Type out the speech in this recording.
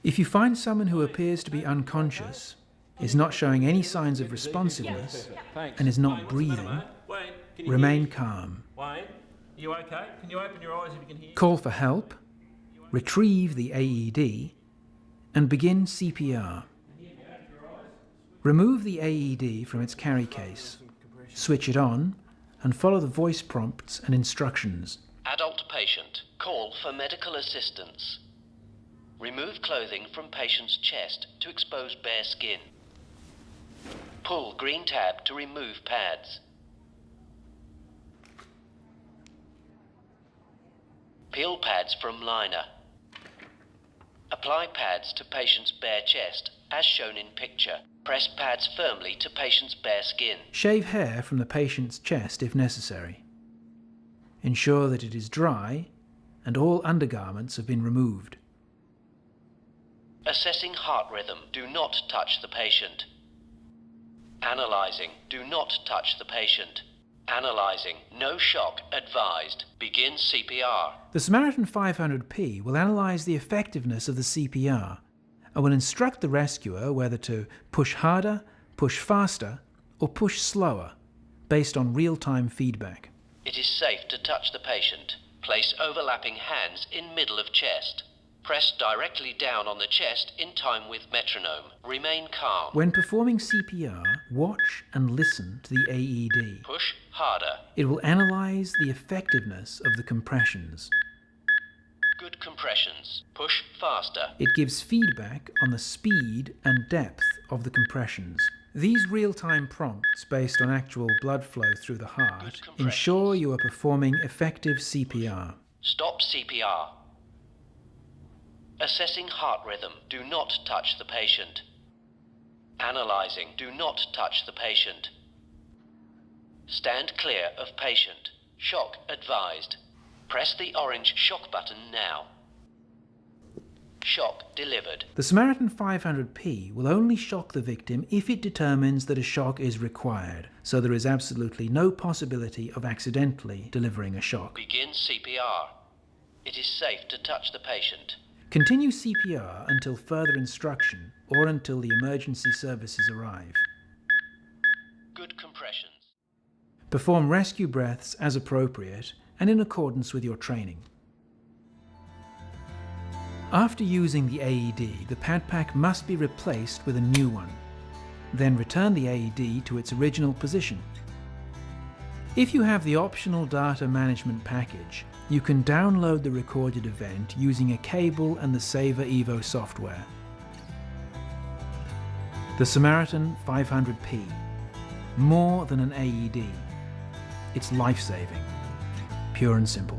If you find someone who appears to be unconscious, is not showing any signs of responsiveness, and is not breathing, remain calm. Wayne, you okay? Can you open your eyes if you can hear? Call for help, retrieve the AED, and begin CPR. Remove the AED from its carry case, switch it on, and follow the voice prompts and instructions. Adult patient, call for medical assistance. Remove clothing from patient's chest to expose bare skin. Pull green tab to remove pads. Peel pads from liner. Apply pads to patient's bare chest, as shown in picture. Press pads firmly to patient's bare skin. Shave hair from the patient's chest if necessary. Ensure that it is dry and all undergarments have been removed. Assessing heart rhythm. Do not touch the patient. Analyzing. Do not touch the patient. Analyzing. No shock advised. Begin CPR. The Samaritan 500P will analyze the effectiveness of the CPR and will instruct the rescuer whether to push harder, push faster, or push slower based on real-time feedback. It is safe to touch the patient. Place overlapping hands in middle of chest. Press directly down on the chest in time with metronome. Remain calm. When performing CPR, watch and listen to the AED. Push harder. It will analyze the effectiveness of the compressions. Good compressions. Push faster. It gives feedback on the speed and depth of the compressions. These real-time prompts based on actual blood flow through the heart ensure you are performing effective CPR. Stop CPR. Assessing heart rhythm. Do not touch the patient. Analyzing. Do not touch the patient. Stand clear of patient. Shock advised. Press the orange shock button now. Shock delivered. The Samaritan 500P will only shock the victim if it determines that a shock is required, so there is absolutely no possibility of accidentally delivering a shock. Begin CPR. It is safe to touch the patient. Continue CPR until further instruction or until the emergency services arrive. Good compressions. Perform rescue breaths as appropriate and in accordance with your training. After using the AED, the pad pack must be replaced with a new one. Then return the AED to its original position. If you have the optional data management package, you can download the recorded event using a cable and the Saver Evo software. The Samaritan 500P. More than an AED. It's life-saving. Pure and simple.